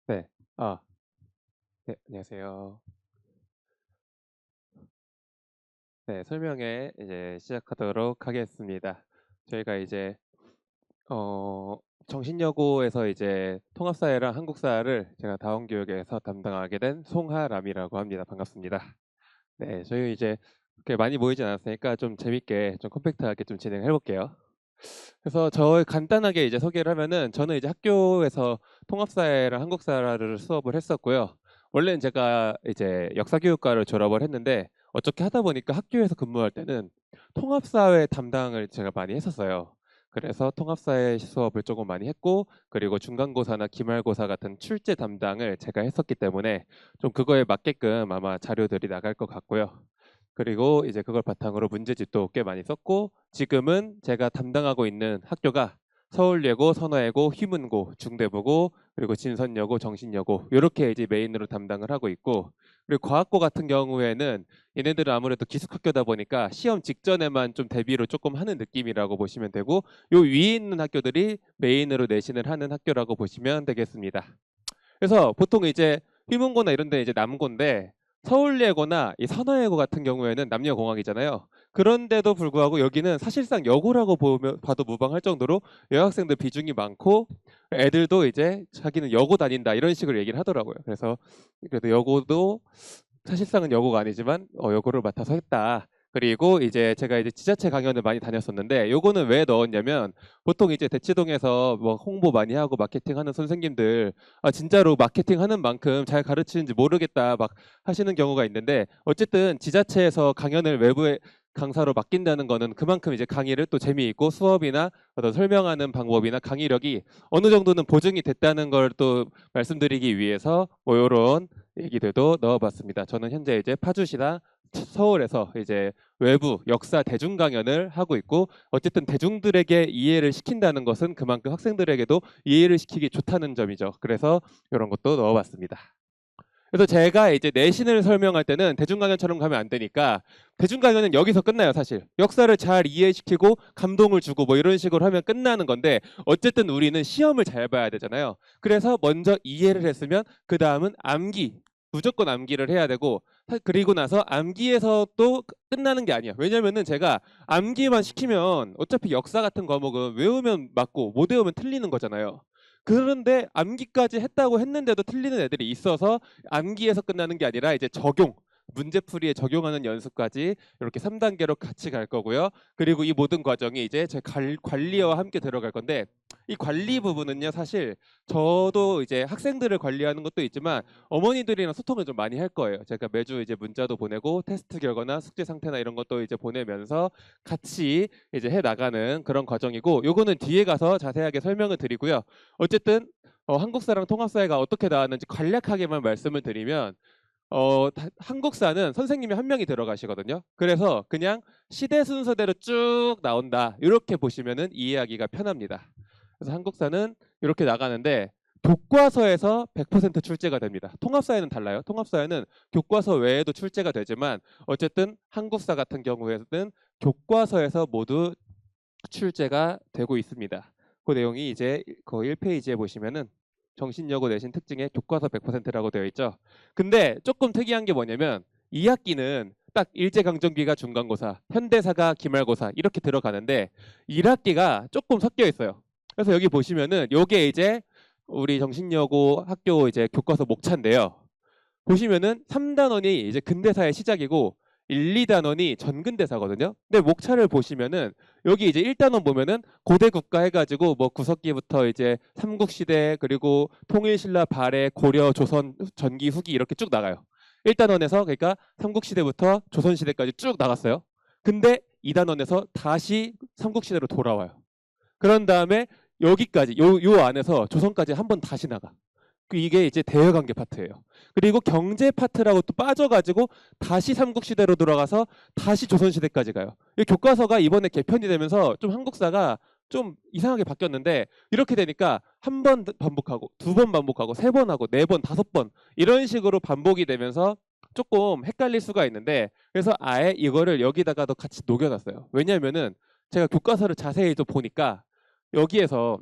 네. 아, 네, 안녕하세요. 네, 설명회 이제 시작하도록 하겠습니다. 저희가 이제 어, 정신여고에서 이제 통합사회랑 한국사를 제가 다원교육에서 담당하게 된 송하람이라고 합니다. 반갑습니다. 네, 저희 이제 그렇게 많이 모이진 않았으니까 좀 재밌게 좀 컴팩트하게 좀 진행해 볼게요. 그래서 저 간단하게 이제 소개를 하면은 저는 이제 학교에서 통합사회랑 한국사를 수업을 했었고요. 원래는 제가 이제 역사교육과를 졸업을 했는데 어떻게 하다 보니까 학교에서 근무할 때는 통합사회 담당을 제가 많이 했었어요. 그래서 통합사회 수업을 조금 많이 했고, 그리고 중간고사나 기말고사 같은 출제 담당을 제가 했었기 때문에 좀 그거에 맞게끔 아마 자료들이 나갈 것 같고요. 그리고 이제 그걸 바탕으로 문제집도 꽤 많이 썼고, 지금은 제가 담당하고 있는 학교가 서울예고, 선화예고, 휘문고, 중대부고, 그리고 진선여고, 정신여고 이렇게 이제 메인으로 담당을 하고 있고, 그리고 과학고 같은 경우에는 얘네들은 아무래도 기숙학교다 보니까 시험 직전에만 좀 대비로 조금 하는 느낌이라고 보시면 되고, 요 위에 있는 학교들이 메인으로 내신을 하는 학교라고 보시면 되겠습니다. 그래서 보통 이제 휘문고나 이런 데 이제 남고인데, 서울예고나 이 선화예고 같은 경우에는 남녀공학이잖아요. 그런데도 불구하고 여기는 사실상 여고라고 보면 봐도 무방할 정도로 여학생들 비중이 많고, 애들도 이제 자기는 여고 다닌다 이런 식으로 얘기를 하더라고요. 그래서 그래도 여고도 사실상은 여고가 아니지만 여고를 맡아서 했다. 그리고 이제 제가 이제 지자체 강연을 많이 다녔었는데, 요거는 왜 넣었냐면, 보통 이제 대치동에서 뭐 홍보 많이 하고 마케팅하는 선생님들, 진짜로 마케팅하는 만큼 잘 가르치는지 모르겠다 막 하시는 경우가 있는데, 어쨌든 지자체에서 강연을 외부에 강사로 맡긴다는 거는 그만큼 이제 강의를 또 재미있고 수업이나 어떤 설명하는 방법이나 강의력이 어느 정도는 보증이 됐다는 걸 또 말씀드리기 위해서 뭐 이런 얘기들도 넣어봤습니다. 저는 현재 이제 파주시나 서울에서 이제 외부 역사 대중 강연을 하고 있고, 어쨌든 대중들에게 이해를 시킨다는 것은 그만큼 학생들에게도 이해를 시키기 좋다는 점이죠. 그래서 이런 것도 넣어봤습니다. 그래서 제가 이제 내신을 설명할 때는 대중 강연처럼 가면 안 되니까, 대중 강연은 여기서 끝나요, 사실. 역사를 잘 이해시키고 감동을 주고 뭐 이런 식으로 하면 끝나는 건데, 어쨌든 우리는 시험을 잘 봐야 되잖아요. 그래서 먼저 이해를 했으면 그 다음은 암기, 무조건 암기를 해야 되고, 그리고 나서 암기에서 또 끝나는 게 아니에요. 왜냐면은 제가 암기만 시키면 어차피 역사 같은 과목은 외우면 맞고 못 외우면 틀리는 거잖아요. 그런데 암기까지 했다고 했는데도 틀리는 애들이 있어서, 암기에서 끝나는 게 아니라 이제 적용, 문제풀이에 적용하는 연습까지 이렇게 3단계로 같이 갈 거고요. 그리고 이 모든 과정이 이제 제 관리와 함께 들어갈 건데, 이 관리 부분은요, 사실 저도 이제 학생들을 관리하는 것도 있지만 어머니들이랑 소통을 좀 많이 할 거예요. 제가 매주 이제 문자도 보내고 테스트 결과나 숙제 상태나 이런 것도 이제 보내면서 같이 이제 해 나가는 그런 과정이고, 요거는 뒤에 가서 자세하게 설명을 드리고요. 어쨌든 한국사랑 통합사회가 어떻게 나왔는지 간략하게만 말씀을 드리면, 한국사는 선생님이 한 명이 들어가시거든요. 그래서 그냥 시대 순서대로 쭉 나온다, 이렇게 보시면은 이해하기가 편합니다. 그래서 한국사는 이렇게 나가는데, 교과서에서 100% 출제가 됩니다. 통합사회는 달라요. 통합사회는 교과서 외에도 출제가 되지만, 어쨌든 한국사 같은 경우에는 교과서에서 모두 출제가 되고 있습니다. 그 내용이 이제 그 1페이지에 보시면은 정신여고 내신 특징에 교과서 100%라고 되어 있죠. 근데 조금 특이한 게 뭐냐면, 2학기는 딱 일제강점기가 중간고사, 현대사가 기말고사 이렇게 들어가는데, 1학기가 조금 섞여 있어요. 그래서 여기 보시면은 요게 이제 우리 정신여고 학교 이제 교과서 목차인데요. 보시면은 3단원이 이제 근대사의 시작이고 1, 2단원이 전근대사거든요. 근데 목차를 보시면은 여기 이제 1단원 보면은 고대 국가 해가지고 뭐 구석기부터 이제 삼국시대, 그리고 통일신라, 발해, 고려, 조선, 전기, 후기 이렇게 쭉 나가요. 1단원에서 그러니까 삼국시대부터 조선시대까지 쭉 나갔어요. 근데 2단원에서 다시 삼국시대로 돌아와요. 그런 다음에 여기까지 요 안에서 조선까지 한 번 다시 나가. 이게 이제 대여관계 파트예요. 그리고 경제 파트라고 또 빠져가지고 다시 삼국시대로 돌아가서 다시 조선시대까지 가요. 이 교과서가 이번에 개편이 되면서 좀 한국사가 좀 이상하게 바뀌었는데, 이렇게 되니까 한 번 반복하고 두 번 반복하고 세 번 하고 네 번, 다섯 번 이런 식으로 반복이 되면서 조금 헷갈릴 수가 있는데, 그래서 아예 이거를 여기다가도 같이 녹여놨어요. 왜냐면은 제가 교과서를 자세히 좀 보니까 여기에서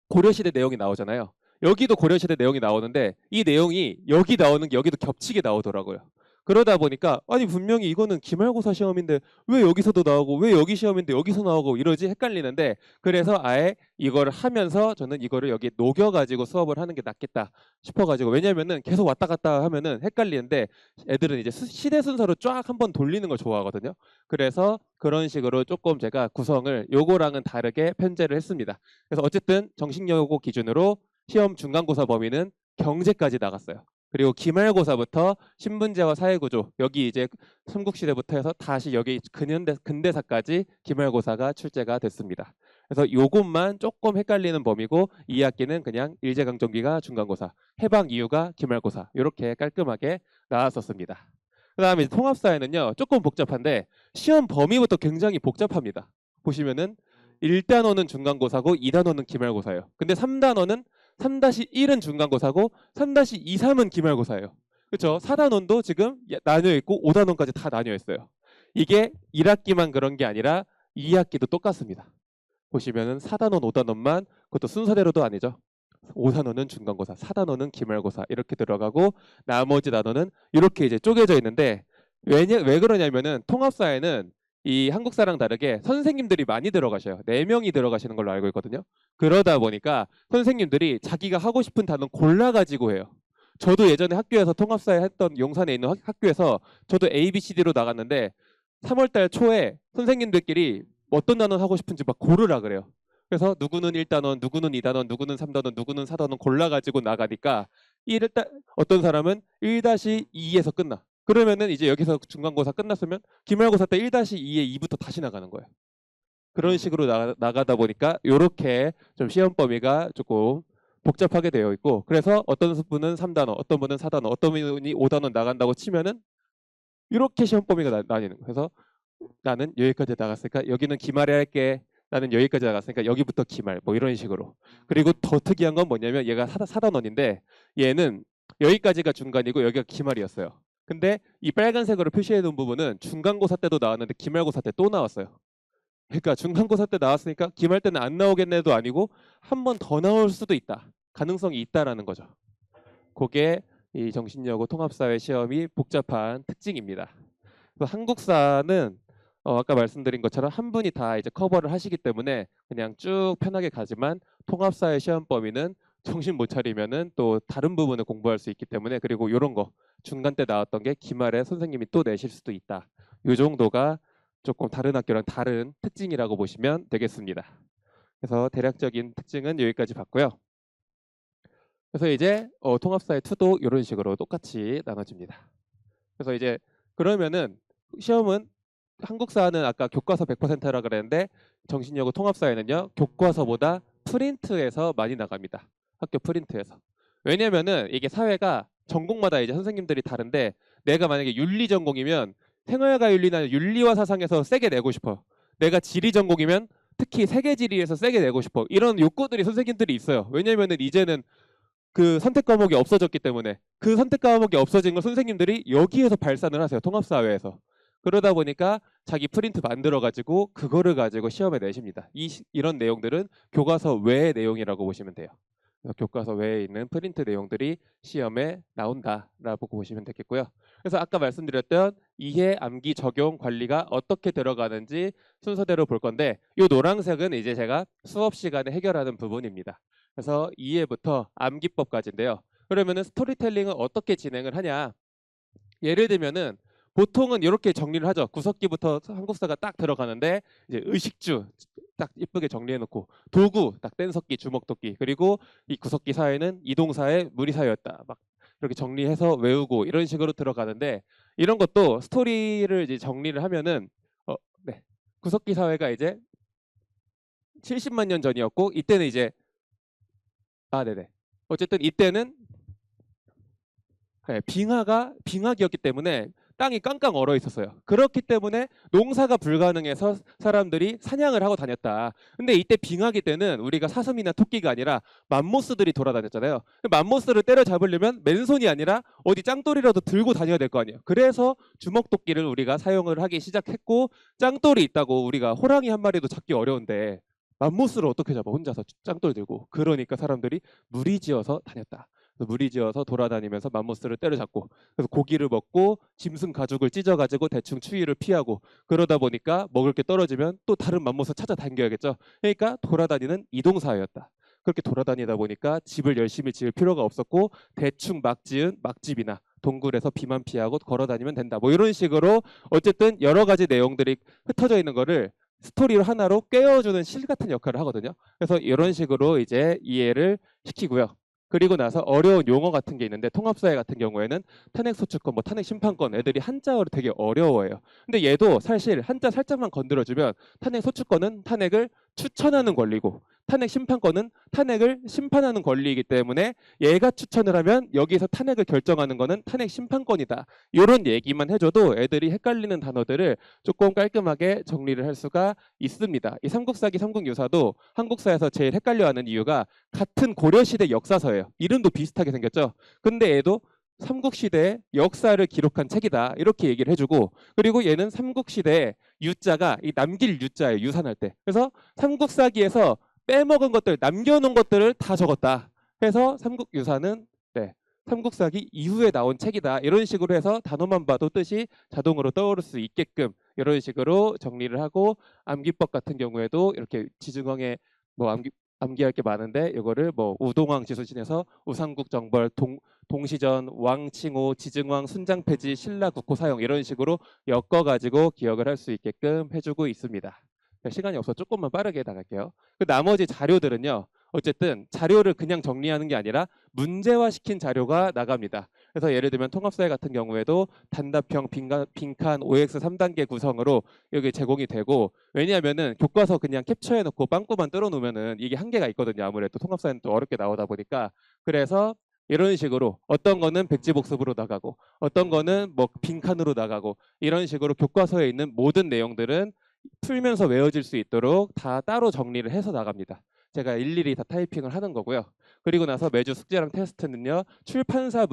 고려시대 내용이 나오잖아요. 여기도 고려시대 내용이 나오는데 이 내용이 여기 나오는 게 여기도 겹치게 나오더라고요. 그러다 보니까 아니 분명히 이거는 기말고사 시험인데 왜 여기서도 나오고 왜 여기 시험인데 여기서 나오고 이러지 헷갈리는데 그래서 아예 이거를 하면서 저는 이거를 여기 녹여가지고 수업을 하는 게 낫겠다 싶어가지고 왜냐면은 계속 왔다 갔다 하면은 헷갈리는데 애들은 이제 시대 순서로 쫙 한번 돌리는 걸 좋아하거든요. 그래서 그런 식으로 조금 제가 구성을 요거랑은 다르게 편제를 했습니다. 그래서 어쨌든 정식여고 기준으로 시험 중간고사 범위는 경제까지 나갔어요. 그리고 기말고사부터 신분제와 사회구조 여기 이제 삼국시대부터 해서 다시 여기 근대사까지 기말고사가 출제가 됐습니다. 그래서 요것만 조금 헷갈리는 범위고 2학기는 그냥 일제강점기가 중간고사, 해방 이후가 기말고사 이렇게 깔끔하게 나왔었습니다. 그 다음에 통합사회는요 조금 복잡한데 시험 범위부터 굉장히 복잡합니다. 보시면은 1단원은 중간고사고 2단원은 기말고사예요. 근데 3단원은 3-1은 중간고사고 3-23은 기말고사예요. 그렇죠? 4단원도 지금 나뉘어 있고 5단원까지 다 나뉘어 있어요. 이게 1학기만 그런 게 아니라 2학기도 똑같습니다. 보시면은 4단원, 5단원만 그것도 순서대로도 아니죠. 5단원은 중간고사, 4단원은 기말고사 이렇게 들어가고 나머지 단원은 이렇게 이제 쪼개져 있는데 왜 그러냐면은 통합사회는 이 한국사랑 다르게 선생님들이 많이 들어가셔요. 4명이 들어가시는 걸로 알고 있거든요. 그러다 보니까 선생님들이 자기가 하고 싶은 단원 골라가지고 해요. 저도 예전에 학교에서 통합사회 했던 용산에 있는 학교에서 저도 ABCD로 나갔는데 3월달 초에 선생님들끼리 어떤 단원 하고 싶은지 막 고르라 그래요. 그래서 누구는 1단원, 누구는 2단원, 누구는 3단원, 누구는 4단원 골라가지고 나가니까 어떤 사람은 1-2에서 끝나. 그러면은 이제 여기서 중간고사 끝났으면 기말고사 때 1-2에 2부터 다시 나가는 거예요. 그런 식으로 나가다 보니까 이렇게 좀 시험 범위가 조금 복잡하게 되어 있고 그래서 어떤 분은 3단원, 어떤 분은 4단원, 어떤 분이 5단원 나간다고 치면은 이렇게 시험 범위가 나뉘는 거예요. 그래서 나는 여기까지 나갔으니까 여기는 기말에 할게. 나는 여기까지 나갔으니까 여기부터 기말 뭐 이런 식으로. 그리고 더 특이한 건 뭐냐면 얘가 4단원인데 얘는 여기까지가 중간이고 여기가 기말이었어요. 근데 이 빨간색으로 표시해 놓은 부분은 중간고사 때도 나왔는데 기말고사 때 또 나왔어요. 그러니까 중간고사 때 나왔으니까 기말 때는 안 나오겠네도 아니고 한 번 더 나올 수도 있다. 가능성이 있다라는 거죠. 그게 이 정신여고 통합사회 시험이 복잡한 특징입니다. 한국사는 아까 말씀드린 것처럼 한 분이 다 이제 커버를 하시기 때문에 그냥 쭉 편하게 가지만 통합사회 시험 범위는 정신 못 차리면은 또 다른 부분을 공부할 수 있기 때문에 그리고 이런 거 중간 때 나왔던 게 기말에 선생님이 또 내실 수도 있다. 이 정도가 조금 다른 학교랑 다른 특징이라고 보시면 되겠습니다. 그래서 대략적인 특징은 여기까지 봤고요. 그래서 이제 통합사회 2도 이런 식으로 똑같이 나눠집니다. 그래서 이제 그러면은 시험은 한국사는 아까 교과서 100%라 그랬는데 정신여고 통합사회는요 교과서보다 프린트에서 많이 나갑니다. 학교 프린트에서. 왜냐면은 이게 사회가 전공마다 이제 선생님들이 다른데 내가 만약에 윤리 전공이면 생활과 윤리나 윤리와 사상에서 세게 내고 싶어. 내가 지리 전공이면 특히 세계지리에서 세게 내고 싶어. 이런 욕구들이 선생님들이 있어요. 왜냐면은 이제는 그 선택 과목이 없어졌기 때문에 그 선택 과목이 없어진 걸 선생님들이 여기에서 발산을 하세요. 통합사회에서. 그러다 보니까 자기 프린트 만들어 가지고 그거를 가지고 시험에 내십니다. 이런 내용들은 교과서 외의 내용이라고 보시면 돼요. 교과서 외에 있는 프린트 내용들이 시험에 나온다라고 보시면 되겠고요. 그래서 아까 말씀드렸던 이해, 암기, 적용, 관리가 어떻게 들어가는지 순서대로 볼 건데 이 노란색은 이제 제가 수업 시간에 해결하는 부분입니다. 그래서 이해부터 암기법까지인데요. 그러면은 스토리텔링은 어떻게 진행을 하냐? 예를 들면은 보통은 이렇게 정리를 하죠. 구석기부터 한국사가 딱 들어가는데 이제 의식주 딱 이쁘게 정리해놓고 도구 딱 뗀석기, 주먹도끼 그리고 이 구석기 사회는 이동사의 무리사였다. 막 이렇게 정리해서 외우고 이런 식으로 들어가는데 이런 것도 스토리를 이제 정리를 하면은 네. 구석기 사회가 이제 70만 년 전이었고 이때는 이제 네네. 어쨌든 이때는 빙하기였기 때문에 땅이 깡깡 얼어 있었어요. 그렇기 때문에 농사가 불가능해서 사람들이 사냥을 하고 다녔다. 근데 이때 빙하기 때는 우리가 사슴이나 토끼가 아니라 맘모스들이 돌아다녔잖아요. 맘모스를 때려잡으려면 맨손이 아니라 어디 짱돌이라도 들고 다녀야 될 거 아니에요. 그래서 주먹도끼를 우리가 사용을 하기 시작했고 짱돌이 있다고 우리가 호랑이 한 마리도 잡기 어려운데 맘모스를 어떻게 잡아 혼자서 짱돌 들고. 그러니까 사람들이 무리지어서 다녔다. 그래서 무리지어서 돌아다니면서 맘모스를 때려잡고, 그래서 고기를 먹고 짐승 가죽을 찢어가지고 대충 추위를 피하고, 그러다 보니까 먹을 게 떨어지면 또 다른 맘모스 찾아다녀야겠죠. 그러니까 돌아다니는 이동사회였다. 그렇게 돌아다니다 보니까 집을 열심히 지을 필요가 없었고, 대충 막 지은 막집이나 동굴에서 비만 피하고 걸어 다니면 된다. 뭐 이런 식으로 어쨌든 여러 가지 내용들이 흩어져 있는 거를 스토리 하나로 꿰어주는 실 같은 역할을 하거든요. 그래서 이런 식으로 이제 이해를 시키고요. 그리고 나서 어려운 용어 같은 게 있는데, 통합사회 같은 경우에는 탄핵소추권, 뭐 탄핵심판권, 애들이 한자어를 되게 어려워해요. 근데 얘도 사실 한자 살짝만 건드려주면, 탄핵소추권은 탄핵을 추천하는 권리고, 탄핵심판권은 탄핵을 심판하는 권리이기 때문에 얘가 추천을 하면 여기서 탄핵을 결정하는 거는 탄핵심판권이다. 이런 얘기만 해줘도 애들이 헷갈리는 단어들을 조금 깔끔하게 정리를 할 수가 있습니다. 이 삼국사기 삼국유사도 한국사에서 제일 헷갈려하는 이유가 같은 고려시대 역사서예요. 이름도 비슷하게 생겼죠. 근데 얘도 삼국시대의 역사를 기록한 책이다, 이렇게 얘기를 해주고, 그리고 얘는 삼국시대의 유자가 이 남길 유자예요. 유산할 때. 그래서 삼국사기에서 빼먹은 것들, 남겨놓은 것들을 다 적었다. 해서 삼국유사는, 네, 삼국사기 이후에 나온 책이다. 이런 식으로 해서 단어만 봐도 뜻이 자동으로 떠오를 수 있게끔 이런 식으로 정리를 하고, 암기법 같은 경우에도 이렇게 지중왕에 뭐 암기할 게 많은데, 이거를 뭐 우동왕 지수신에서 우상국 정벌, 동시전, 왕칭호, 지증왕, 순장패지, 신라 국호 사용, 이런 식으로 엮어가지고 기억을 할 수 있게끔 해주고 있습니다. 시간이 없어 조금만 빠르게 나갈게요. 그 나머지 자료들은요, 어쨌든 자료를 그냥 정리하는 게 아니라 문제화시킨 자료가 나갑니다. 그래서 예를 들면 통합사회 같은 경우에도 단답형, 빈칸, OX 3단계 구성으로 여기 제공이 되고, 왜냐하면은 교과서 그냥 캡처해놓고 빵꾸만 뚫어놓으면은 이게 한계가 있거든요. 아무래도 통합사회는 또 어렵게 나오다 보니까. 그래서 이런 식으로 어떤 거는 백지복습으로 나가고, 어떤 거는 뭐 빈칸으로 나가고, 이런 식으로 교과서에 있는 모든 내용들은 풀면서 외워질 수 있도록 다 따로 정리를 해서 나갑니다. 제가 일일이 다 타이핑을 하는 거고요. 그리고 나서 매주 숙제랑 테스트는요, 출판사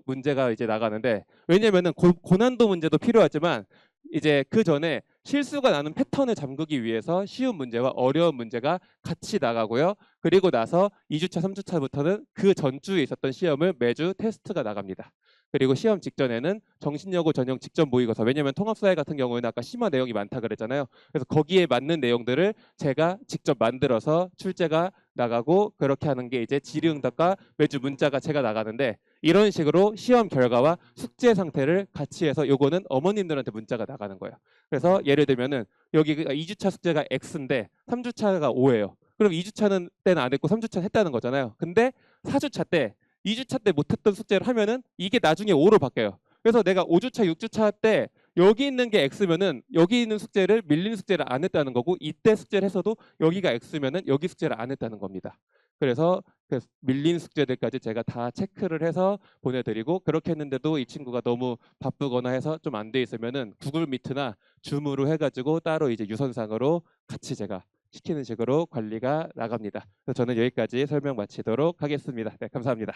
문제가 이제 나가는데, 왜냐면은 고난도 문제도 필요하지만 이제 그 전에 실수가 나는 패턴을 잠그기 위해서 쉬운 문제와 어려운 문제가 같이 나가고요. 그리고 나서 2주차, 3주차부터는 그 전주에 있었던 시험을 매주 테스트가 나갑니다. 그리고 시험 직전에는 정신여고 전형 직접 모의고사, 왜냐면 통합사회 같은 경우에는 아까 심화 내용이 많다 그랬잖아요. 그래서 거기에 맞는 내용들을 제가 직접 만들어서 출제가 나가고, 그렇게 하는 게 이제 질의응답과 매주 문자가 제가 나가는데, 이런 식으로 시험 결과와 숙제 상태를 같이 해서 요거는 어머님들한테 문자가 나가는 거예요. 그래서 예를 들면은 여기 2주차 숙제가 X인데 3주차가 O예요. 그럼 2주차는 때는 안 했고 3주차는 했다는 거잖아요. 근데 4주차 때 2주차 때 못했던 숙제를 하면은 이게 나중에 5로 바뀌어요. 그래서 내가 5주차, 6주차 때 여기 있는 게 X면은 여기 있는 숙제를, 밀린 숙제를 안 했다는 거고, 이때 숙제를 했어도 여기가 X면은 여기 숙제를 안 했다는 겁니다. 그래서 그 밀린 숙제들까지 제가 다 체크를 해서 보내드리고, 그렇게 했는데도 이 친구가 너무 바쁘거나 해서 좀 안 돼 있으면은 구글 미트나 줌으로 해가지고 따로 이제 유선상으로 같이 제가 시키는 식으로 관리가 나갑니다. 그래서 저는 여기까지 설명 마치도록 하겠습니다. 네, 감사합니다.